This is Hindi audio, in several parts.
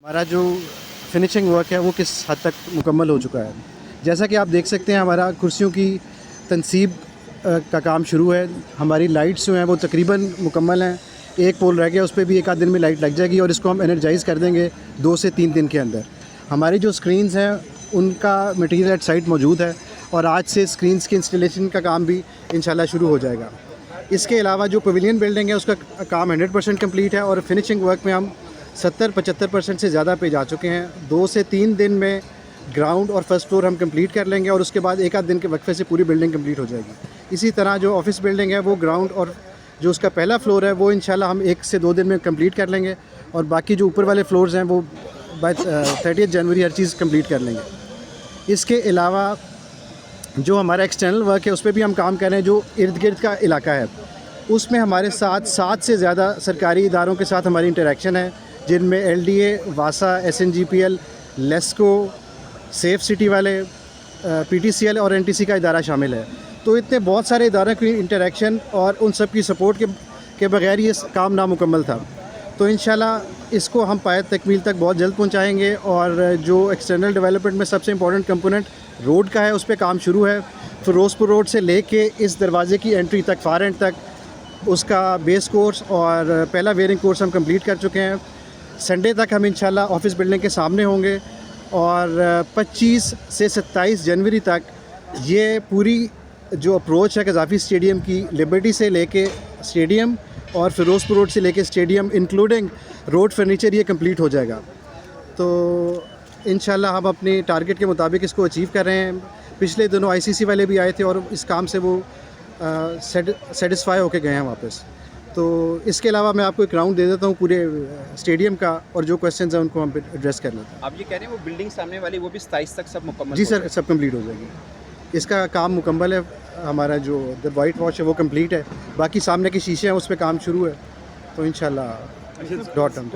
हमारा जो फिनिशिंग वर्क है वो किस हद तक मुकम्मल हो चुका है। जैसा कि आप देख सकते हैं हमारा कुर्सियों की तनसीब का काम शुरू है। हमारी लाइट्स जो हैं वो तकरीबन मुकम्मल हैं। एक पोल रह गया, उस पर भी एक आध दिन में लाइट लग जाएगी और इसको हम एनर्जाइज़ कर देंगे 2 से 3 दिन के अंदर। हमारी जो स्क्रीन्स हैं उनका मटीरियल एट साइट मौजूद है और आज से स्क्रीन्स की इंस्टॉलेशन का काम भी इंशाल्लाह शुरू हो जाएगा। इसके अलावा जो पवेलियन बिल्डिंग है उसका काम 100% कंप्लीट है और फिनिशिंग वर्क में हम 70-75% से ज़्यादा पे जा चुके हैं। 2 से 3 दिन में ग्राउंड और फर्स्ट फ्लोर हम कंप्लीट कर लेंगे और उसके बाद एक आध दिन के वक्फे से पूरी बिल्डिंग कंप्लीट हो जाएगी। इसी तरह जो ऑफिस बिल्डिंग है वो ग्राउंड और जो उसका पहला फ्लोर है वो इंशाल्लाह हम 1 से 2 दिन में कंप्लीट कर लेंगे और बाकी जो ऊपर वाले फ्लोर्स हैं वो बाय 30 जनवरी हर चीज़ कंप्लीट कर लेंगे। इसके अलावा जो हमारा एक्सटर्नल वर्क है उस पर भी हम काम कर रहे हैं। जो इर्द गिर्द का इलाका है उसमें हमारे साथ 7 से ज़्यादा सरकारी इदारों के साथ हमारी इंटरेक्शन है, जिनमें LDA, वासा, SNGPL, लेस्को, सेफ सिटी वाले, PTCL और NTC का इदारा शामिल है। तो इतने बहुत सारे इदारों की इंटरेक्शन और उन सब की सपोर्ट के बगैर ये काम नामुकम्मल था। तो इंशाल्लाह इसको हम पायत तकमील तक बहुत जल्द पहुंचाएंगे। और जो एक्सटर्नल डेवलपमेंट में सबसे इम्पोर्टेंट कंपोनेंट रोड का है उस पर काम शुरू है। फिरोज़पुर रोड से लेके इस दरवाज़े की एंट्री तक, फार एंड तक, उसका बेस कोर्स और पहला वेयरिंग कोर्स हम कंप्लीट कर चुके हैं। संडे तक हम इंशाल्लाह ऑफिस बिल्डिंग के सामने होंगे और 25 से 27 जनवरी तक ये पूरी जो अप्रोच है कज़ाफ़ी स्टेडियम की, लिबर्टी से लेके स्टेडियम और फिरोज़पुर रोड से लेके स्टेडियम इंक्लूडिंग रोड फर्नीचर, ये कंप्लीट हो जाएगा। तो इंशाल्लाह हम अपने टारगेट के मुताबिक इसको अचीव कर रहे हैं। पिछले दिनों ICC वाले भी आए थे और इस काम से वो सेटिस्फाई होके गए हैं वापस। तो इसके अलावा मैं आपको एक राउंड दे देता हूँ पूरे स्टेडियम का और जो क्वेश्चंस हैं उनको हम एड्रेस कर लेते हैं। आप ये कह रहे हैं वो बिल्डिंग सामने वाली वो भी 27 तक सब मुकम्मल? जी सर, सब कंप्लीट हो जाएगी। इसका काम मुकम्मल है। हमारा जो वाइट वॉश है वो कंप्लीट है, बाकी सामने के शीशे हैं उस पर काम शुरू है। तो इंशाल्लाह डॉट हम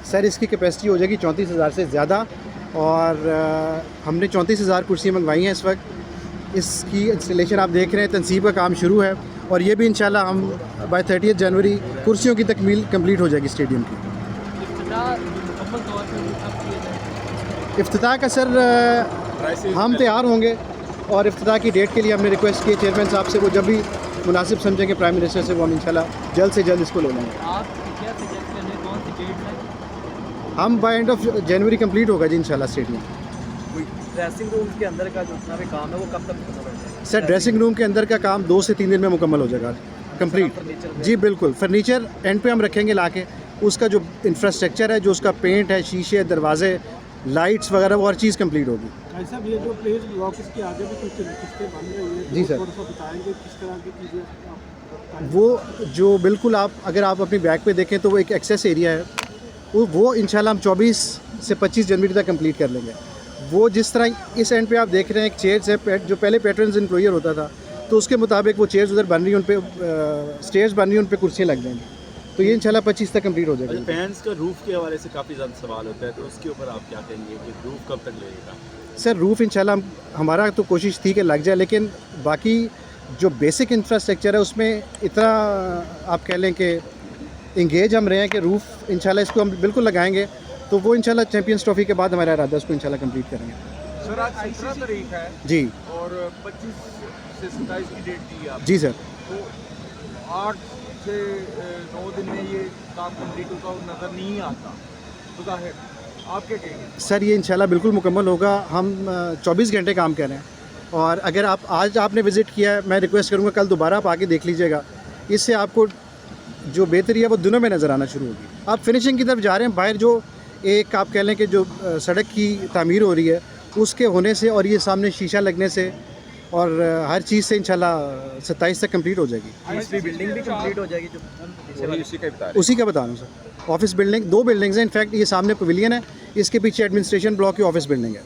सर इसकी कैपेसिटी हो जाएगी 34,000 से ज़्यादा और हमने 34,000 कुर्सियाँ मंगवाई हैं इस वक्त। इसकी इंस्टॉलेशन आप देख रहे हैं, तनसीब का काम शुरू है और ये भी इंशाल्लाह हम बाय 30 जनवरी कुर्सियों की तकमील कंप्लीट हो जाएगी स्टेडियम की। इफ्तिताह का सर हम तैयार होंगे और इफ्तिताह की डेट के लिए हमने रिक्वेस्ट की चेयरमैन साहब से, वो जब भी मुनासिब समझेंगे प्राइम मिनिस्टर से, वो हम इंशाल्लाह जल्द से जल्द इसको ले लेंगे। हम by end of January complete होगा जी इंशाल्लाह स्टेडियम। ड्रेसिंग रूम के अंदर का जो जितना भी काम है वो कब तक खत्म हो जाएगा? सर ड्रेसिंग रूम के अंदर का काम 2 से 3 दिन में मुकम्मल हो जाएगा कंप्लीट। जी बिल्कुल, फर्नीचर एंड पे हम रखेंगे लाके। उसका जो इंफ्रास्ट्रक्चर है, जो उसका पेंट है, शीशे, दरवाजे, लाइट्स वगैरह, वो हर चीज़ कंप्लीट होगी। ऐसा भी है जो प्लेस ब्लॉक इसके आगे भी कुछ किस्तें बन रही हैं, जी सर, थोड़ा सा बताएंगे किस तरह की चीज़ें? वो जो बिल्कुल आप अगर आप अपनी बैक पे देखें तो वो एक एक्सेस एरिया है, वो इंशाल्लाह हम 24 से 25 जनवरी तक कंप्लीट कर लेंगे। वो जिस तरह इस एंड पे आप देख रहे हैं एक चेयर्स है, जो पहले पैटर्न्स इंक्लोजर होता था तो उसके मुताबिक वो चेयर्स उधर बन रही हैं, उन पे स्टेयर्स बन रही हैं, उन पे कुर्सियाँ लग जाएंगी। तो ये इंशाल्लाह 25 तक कंप्लीट हो जाएगी। फैंस का रूफ़ के हवाले से काफ़ी ज़्यादा सवाल होता है, तो उसके ऊपर आप क्या कहेंगे कि रूफ़ कब तक लगेगा? सर रूफ़ इंशाल्लाह हमारा तो कोशिश थी कि लग जाए, लेकिन बाकी जो बेसिक इंफ्रास्ट्रक्चर है उसमें इतना आप कह लें कि इंगेज हम रहे हैं कि रूफ़ इंशाल्लाह इसको हम बिल्कुल लगाएंगे। तो वो इंशाल्लाह चैंपियंस ट्रॉफी के बाद हमारा इरादा उसको इंशाल्लाह कंप्लीट करेंगे। सर आज 17 तारीख है जी और 25 से 27 की डेट दी है आप। जी सर, तो 8 से 9 दिन में ये काम कंप्लीट होगा नज़र नहीं आता, तो जाहिर आप क्या कहेंगे? सर ये इंशाल्लाह बिल्कुल मुकम्मल होगा। हम 24 घंटे काम कर रहे हैं और अगर आप आज आपने विज़िट किया है, मैं रिक्वेस्ट करूँगा कल दोबारा आप आके देख लीजिएगा। इससे आपको जो बेहतरी है वो दिनों में नज़र आना शुरू होगी। आप फिनिशिंग की तरफ जा रहे हैं। बाहर जो एक आप कह लें कि जो सड़क की तामीर हो रही है उसके होने से और ये सामने शीशा लगने से और हर चीज़ से इंशाल्लाह 27 तक कंप्लीट हो जाएगी। दूसरी बिल्डिंग भी कंप्लीट हो जाएगी जो उसी का बता उसी का बता रहा हूँ सर। ऑफिस बिल्डिंग 2 बिल्डिंग्स हैं, इनफैक्ट ये सामने पवेलियन है, इसके पीछे एडमिनिस्ट्रेशन ब्लॉक की ऑफिस बिल्डिंग है।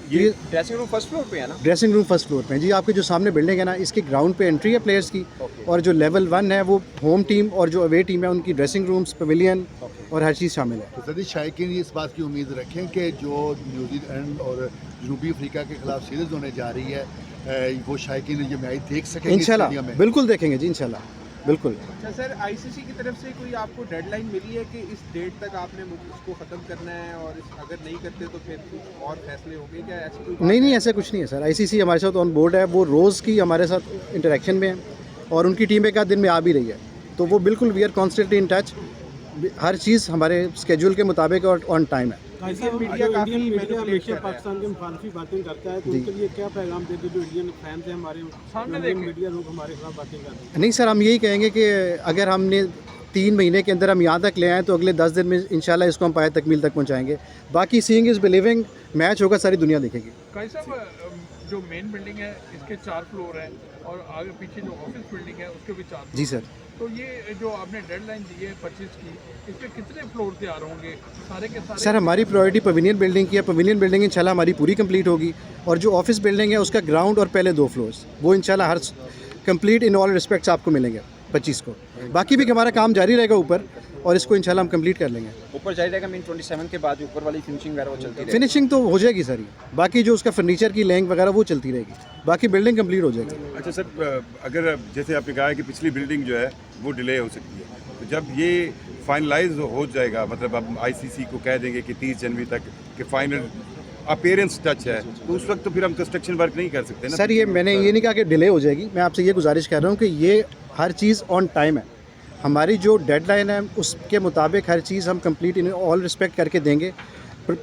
ये ड्रेसिंग रूम फर्स्ट फ्लोर पे है ना? ड्रेसिंग रूम फर्स्ट फ्लोर पे है जी। आपके जो सामने बिल्डिंग है ना, इसके ग्राउंड पे एंट्री है प्लेयर्स की और जो लेवल 1 है वो होम टीम और जो अवे टीम है उनकी ड्रेसिंग रूम्स, पवेलियन और हर चीज़ शामिल है। तो सदी शायकीन इस बात की उम्मीद रखें कि जो न्यूजीलैंड और जनूबी अफ्रीका के खिलाफ सीरीज़ होने जा रही है वो शायकीन ये मैच देख सकेंगे इंशाल्लाह, स्टेडियम में। बिल्कुल देखेंगे जी इंशाल्लाह। बिल्कुल। अच्छा सर, आईसीसी की तरफ से कोई आपको डेडलाइन मिली है कि इस डेट तक आपने उसको ख़त्म करना है, और अगर नहीं करते तो फिर कुछ और फैसले होंगे क्या, ऐसी कोई बात नहीं है? ऐसा कुछ नहीं है सर। आईसीसी हमारे साथ ऑन बोर्ड है, वो रोज़ की हमारे साथ इंटरेक्शन में है और उनकी टीम एक आध दिन में आ भी रही है, तो वो बिल्कुल we are constantly in touch. हर चीज़ हमारे स्केड्यूल के मुताबिक और ऑन टाइम है। मीडिया मीडिया काफी इंडियन मीडिया manipulate हमेशा कर रहा है। पाकिस्तान के मुखालफी बातें करता है, तो जी। उनके लिए क्या पैगाम देते जो इंडियन फैंस हैं हमारे, इंडियन मीडिया लोग हमारे खिलाफ बातें कर रहे हैं? नहीं सर, हम यही कहेंगे कि अगर हमने 3 महीने के अंदर हम यहाँ तक ले आए तो अगले 10 दिन में इंशाल्लाह इसको हम पाए तकमील तक पहुँचाएंगे। बाकी सीइंग इज़ बिलीविंग, मैच होगा, सारी दुनिया देखेगी। काई साहब, जो मेन बिल्डिंग है इसके 4 फ्लोर हैं और आगे पीछे जो ऑफिस बिल्डिंग है उसके भी 4 फ्लोर। जी सर। तो ये जो आपने डेडलाइन दी है 25 की, इस पे कितने फ्लोर तैयार होंगे सारे के सारे? सर हमारी प्रायोरिटी पवेलियन बिल्डिंग की है। पवेलियन बिल्डिंग इंशाल्लाह हमारी पूरी कंप्लीट होगी, और जो ऑफिस बिल्डिंग है उसका ग्राउंड और पहले 2 फ्लोर्स वो इंशाल्लाह हर कंप्लीट इन ऑल रिस्पेक्ट्स आपको मिलेंगे 25 को। बाकी भी हमारा काम जारी रहेगा ऊपर, और इसको इंशाल्लाह हम कंप्लीट कर लेंगे। ऊपर जारी रहेगा, मीन 27 के बाद ऊपर वाली फिनिशिंग वगैरह वो चलती रहेगी। फिनिशिंग तो हो जाएगी सर, बाकी जो उसका फर्नीचर की लैंग वगैरह वो चलती रहेगी, बाकी बिल्डिंग कंप्लीट हो जाएगी। अच्छा सर, अगर जैसे आपने कहा है कि पिछली बिल्डिंग जो है वो डिले हो सकती है, तो जब ये फाइनलाइज हो जाएगा, मतलब अब आईसीसी को कह देंगे कि 30 जनवरी तक के फाइनल अपीयरेंस टच है, तो उस वक्त तो फिर हम कंस्ट्रक्शन वर्क नहीं कर सकते ना। सर ये मैंने ये नहीं कहा कि डिले हो जाएगी, मैं आपसे ये गुजारिश कर रहा हूँ कि ये हर चीज़ ऑन टाइम है। हमारी जो डेडलाइन है उसके मुताबिक हर चीज़ हम कंप्लीट इन ऑल रिस्पेक्ट करके देंगे।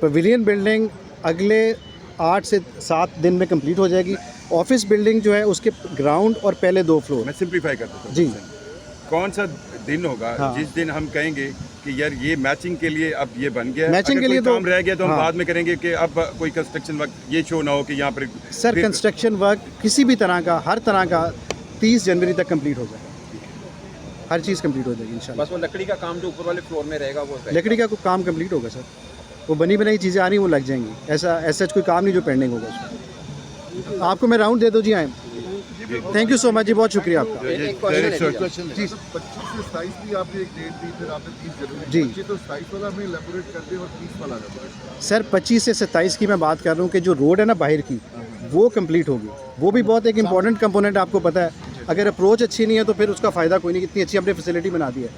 पवेलियन बिल्डिंग अगले 8 से 7 दिन में कंप्लीट हो जाएगी। ऑफिस बिल्डिंग जो है उसके ग्राउंड और पहले 2 फ्लोर। मैं सिंप्लीफाई कर देता हूँ जी। कौन सा दिन होगा हाँ। जिस दिन हम कहेंगे कि यार ये मैचिंग के लिए अब ये बन गया है, मैचिंग अगर के लिए कोई तो काम रह गया तो हम हाँ। बाद में करेंगे कि अब कोई कंस्ट्रक्शन वर्क ये शो ना हो कि यहाँ पर सर फिर- कंस्ट्रक्शन वर्क किसी भी तरह का, हर तरह का 30 जनवरी तक कंप्लीट हो जाएगा। हर चीज़ कंप्लीट हो जाएगी इंशाल्लाह। बस वो लकड़ी का काम जो ऊपर वाले फ्लोर में रहेगा वो रहेगा। लकड़ी का कोई काम कंप्लीट होगा सर, वो बनी बनाई चीज़ें आ रही हैं वो लग जाएंगी। ऐसा कोई काम नहीं जो पेंडिंग होगा उसमें। आपको मैं राउंड दे दो जी। आए, थैंक यू सो मच जी, बहुत शुक्रिया आपका। एक क्वेश्चन है जी। क्वेश्चन है। 25 से 27 भी आपने एक डेट दी, फिर आपने 30 जनवरी। जी। 25 तो 27 वाला हमें इलेबोरेट कर दे और 30 वाला कर दे। सर 25 से 27 की मैं बात कर रहा हूँ कि जो रोड है ना बाहर की, वो कंप्लीट होगी। वो भी बहुत एक इंपॉर्टेंट कंपोनेंट आपको पता है, अगर अप्रोच अच्छी नहीं है तो फिर उसका फ़ायदा कोई नहीं। इतनी अच्छी हमने फैसिलिटी बना दी है,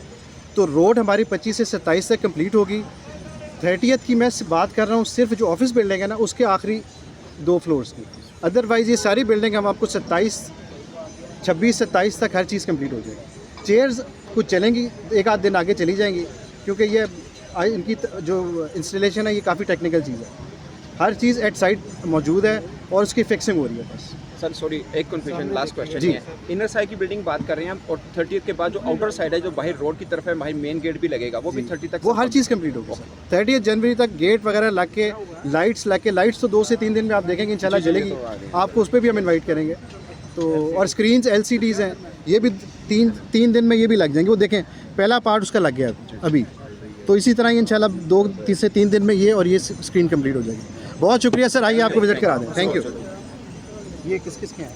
तो रोड हमारी 25 से 27 तक कंप्लीट होगी। 30th की मैं बात कर रहा हूँ सिर्फ जो ऑफिस बिल्डिंग है ना उसके आखिरी 2 फ्लोर्स की। अदरवाइज़ ये सारी बिल्डिंग हम आपको 26-27 तक हर चीज़ कंप्लीट हो जाएगी। चेयर्स कुछ चलेंगी, एक आध दिन आगे चली जाएंगी, क्योंकि ये इनकी जो इंस्टॉलेशन है ये काफ़ी टेक्निकल चीज़ है। हर चीज़ एट साइड मौजूद है और उसकी फिक्सिंग हो रही है बस। सर सॉरी, एक कंफ्यूजन, लास्ट क्वेश्चन जी। है। इनर साइड की बिल्डिंग बात कर रहे हैं हम, और 30th के बाद जो आउटर साइड है जो बाहर रोड की तरफ है, बाहर मेन गेट भी लगेगा, वो भी 30 तक वो हर चीज़ कंप्लीट होगी सर। 30 जनवरी तक गेट वगैरह लग के, लाइट्स लग के, लाइट्स तो 2 से 3 दिन में आप देखेंगे इंशाल्लाह जलेगी। आपको उस पर भी हम इनवाइट करेंगे। तो और स्क्रीन्स LCDs हैं, ये भी 3 दिन में ये भी लग जाएंगे। वो देखें पहला पार्ट उसका लग गया अभी, तो इसी तरह ही इंशाल्लाह 2 से 3 दिन में ये और ये स्क्रीन कंप्लीट हो जाएगी। बहुत शुक्रिया सर, आइए आपको विजिट करा दें। Thank you. ये किस किस के हैं?